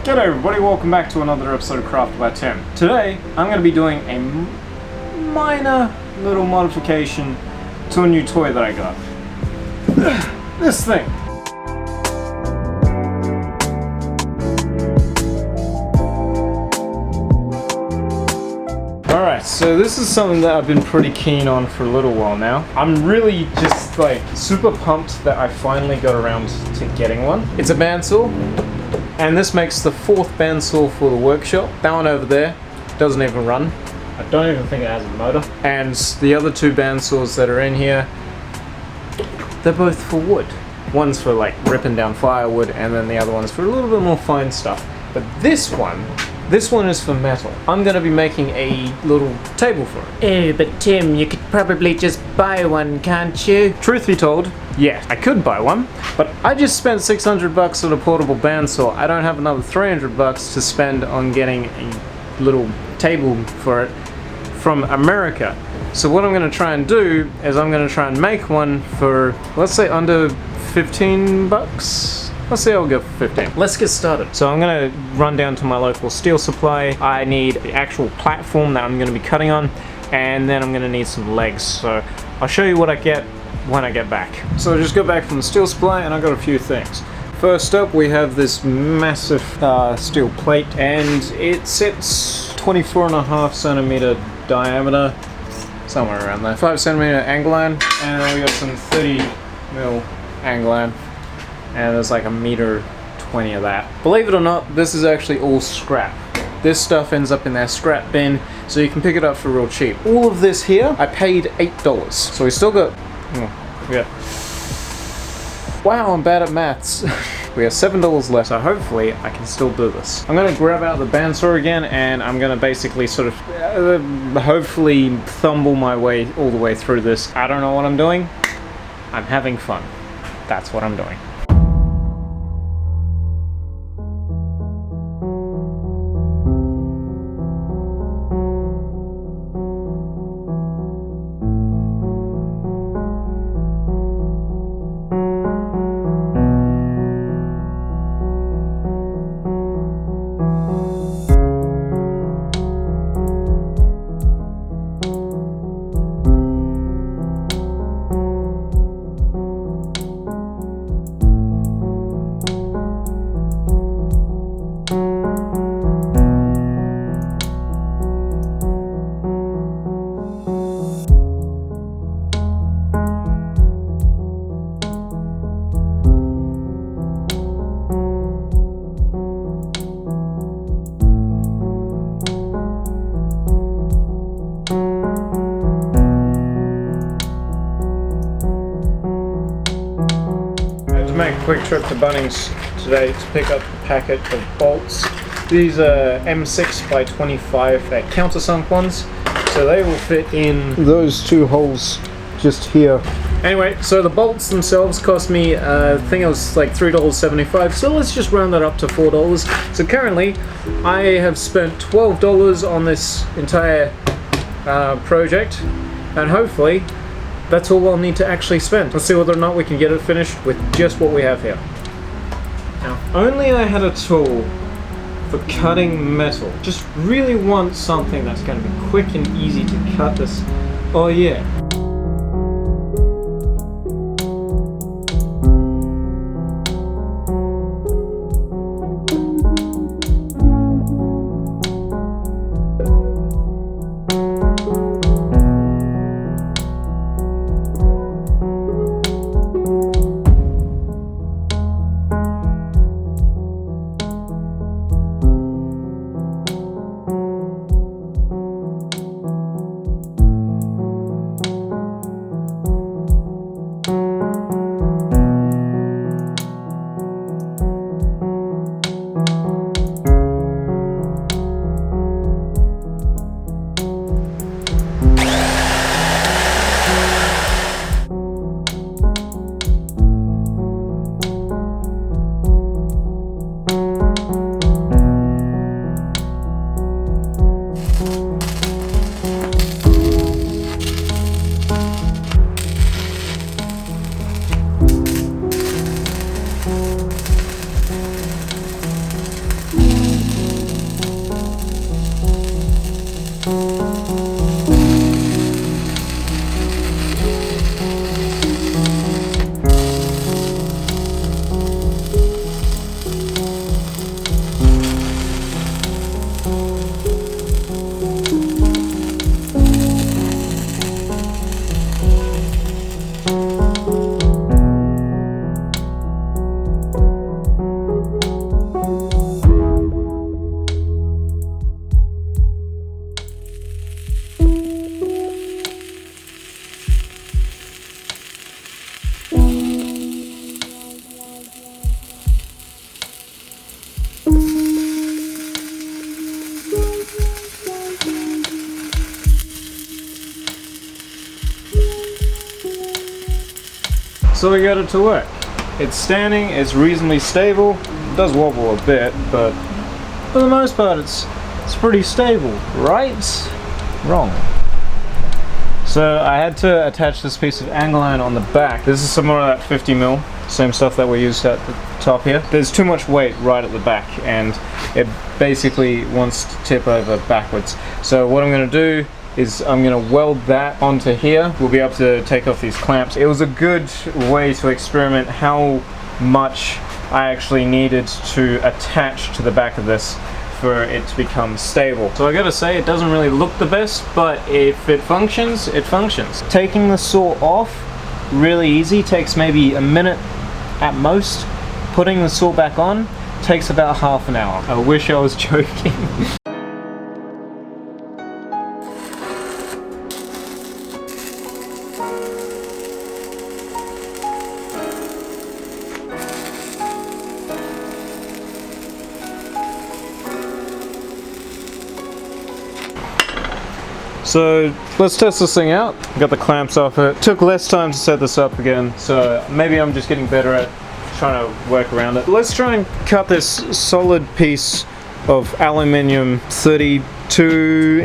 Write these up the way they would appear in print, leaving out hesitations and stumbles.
G'day everybody, welcome back to another episode of Crafted by Tim. Today, I'm going to be doing a minor little modification to a new toy that I got. This thing. Alright, so this is something that I've been pretty keen on for a little while now. I'm really just like super pumped that I finally got around to getting one. It's a bandsaw. And this makes the fourth bandsaw for the workshop. That one over there doesn't even run. I don't even think it has a motor. And the other two bandsaws that are in here, they're both for wood. One's for like ripping down firewood, and then the other one's for a little bit more fine stuff. But this one is for metal. I'm gonna be making a little table for it. Oh, but Tim, you could probably just buy one, can't you? Truth be told, yeah, I could buy one, but I just spent $600 on a portable bandsaw. I don't have another $300 to spend on getting a little table for it from America. So what I'm gonna try and do is I'm gonna try and make one for, let's say, under 15 bucks. Let's say I'll go for 15. Let's get started. So I'm gonna run down to my local steel supply. I need the actual platform that I'm gonna be cutting on, and then I'm gonna need some legs. So I'll show you what I get when I get back. So I just got back from the steel supply and I got a few things. First up, we have this massive steel plate, and it sits 24.5 centimeter diameter, somewhere around there. 5 centimeter angle line, and then we got some 30 mil angle line. And there's like 1.20 meters of that. Believe it or not, this is actually all scrap. This stuff ends up in their scrap bin, so you can pick it up for real cheap. All of this here, I paid $8. So we still got, wow, I'm bad at maths. We have $7 left, so hopefully I can still do this. I'm gonna grab out the bandsaw again, and I'm gonna basically sort of, hopefully thumble my way all the way through this. I don't know what I'm doing. I'm having fun. That's what I'm doing. Make a quick trip to Bunnings today to pick up a packet of bolts. These are M6 by 25, they're countersunk ones, so they will fit in those two holes just here. Anyway, so the bolts themselves cost me, I think it was like $3.75, so let's just round that up to $4. So currently, I have spent $12 on this entire project, and hopefully that's all I'll need to actually spend. Let's see whether or not we can get it finished with just what we have here. Now, if only I had a tool for cutting metal. Just really want something that's going to be quick and easy to cut this. Oh yeah. So we got it to work. It's standing, it's reasonably stable. It does wobble a bit, but for the most part it's pretty stable. Right? Wrong. So I had to attach this piece of angle iron on the back. This is some more of that 50mm, same stuff that we used at the top here. There's too much weight right at the back and it basically wants to tip over backwards. So what I'm going to do is I'm going to weld that onto here. We'll be able to take off these clamps. It was a good way to experiment how much I actually needed to attach to the back of this for it to become stable. So I gotta say, it doesn't really look the best, but if it functions, it functions. Taking the saw off, really easy, takes maybe a minute at most. Putting the saw back on takes about half an hour. I wish I was joking. So let's test this thing out. Got the clamps off it. Took less time to set this up again, so maybe I'm just getting better at trying to work around it. Let's try and cut this solid piece of aluminium, 32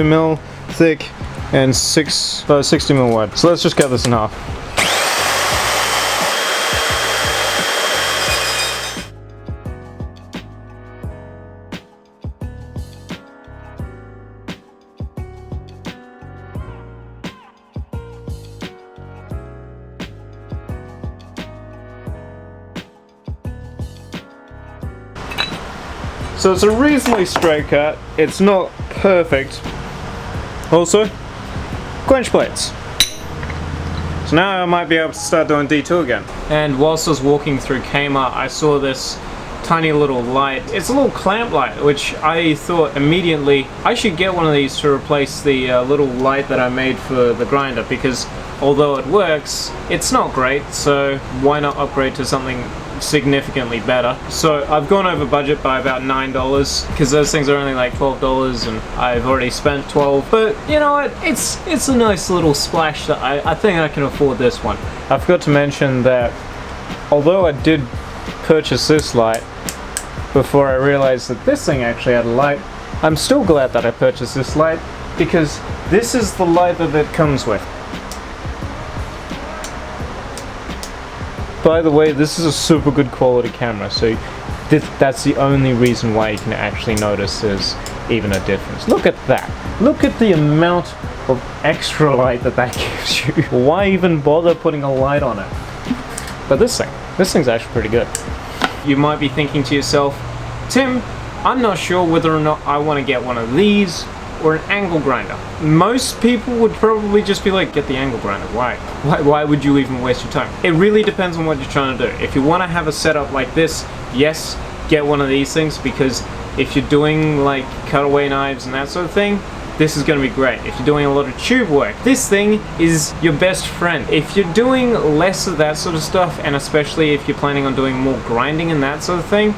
mil thick and 60 mil wide. So let's just cut this in half. So it's a reasonably straight cut. It's not perfect. Also, quench plates. So now I might be able to start doing D2 again. And whilst I was walking through Kmart, I saw this tiny little light. It's a little clamp light, which I thought immediately I should get one of these to replace the little light that I made for the grinder, because although it works, it's not great, so why not upgrade to something significantly better. So I've gone over budget by about $9, because those things are only like $12 and I've already spent $12, but you know what, it's a nice little splash that I think I can afford this one. I forgot to mention that although I did purchase this light before I realized that this thing actually had a light, I'm still glad that I purchased this light, because this is the light that it comes with. By the way, this is a super good quality camera, so that's the only reason why you can actually notice there's even a difference. Look at that. Look at the amount of extra light that gives you. Why even bother putting a light on it? But this thing's actually pretty good. You might be thinking to yourself, Tim, I'm not sure whether or not I want to get one of these or an angle grinder. Most people would probably just be like, get the angle grinder. Why would you even waste your time? It really depends on what you're trying to do. If you want to have a setup like this, yes, get one of these things, because if you're doing like cutaway knives and that sort of thing, this is going to be great. If you're doing a lot of tube work, this thing is your best friend. If you're doing less of that sort of stuff, and especially if you're planning on doing more grinding and that sort of thing,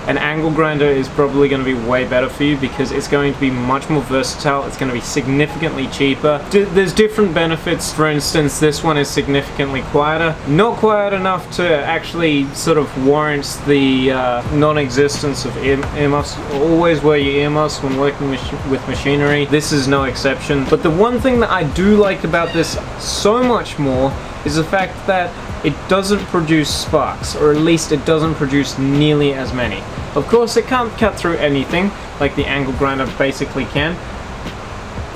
an angle grinder is probably going to be way better for you, because it's going to be much more versatile. It's going to be significantly cheaper. There's different benefits. For instance, this one is significantly quieter. Not quiet enough to actually sort of warrant the non-existence of earmuffs. Always wear your earmuffs when working with machinery. This is no exception. But the one thing that I do like about this so much more is the fact that it doesn't produce sparks, or at least it doesn't produce nearly as many. Of course, it can't cut through anything like the angle grinder basically can.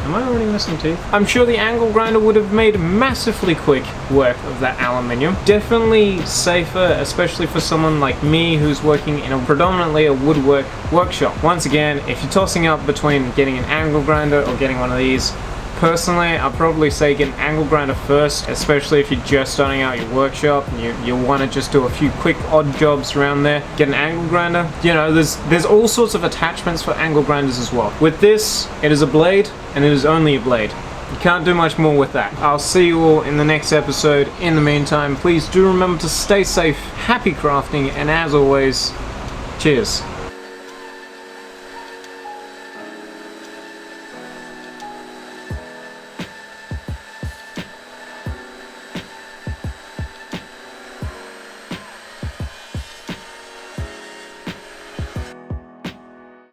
Am I already missing teeth? I'm sure the angle grinder would have made massively quick work of that aluminium. Definitely safer, especially for someone like me who's working in predominantly a woodwork workshop. Once again, if you're tossing up between getting an angle grinder or getting one of these, personally, I'd probably say get an angle grinder first, especially if you're just starting out your workshop and you want to just do a few quick odd jobs around there. Get an angle grinder. You know, there's all sorts of attachments for angle grinders as well. With this, it is a blade, and it is only a blade. You can't do much more with that. I'll see you all in the next episode. In the meantime, please do remember to stay safe, happy crafting, and as always, cheers.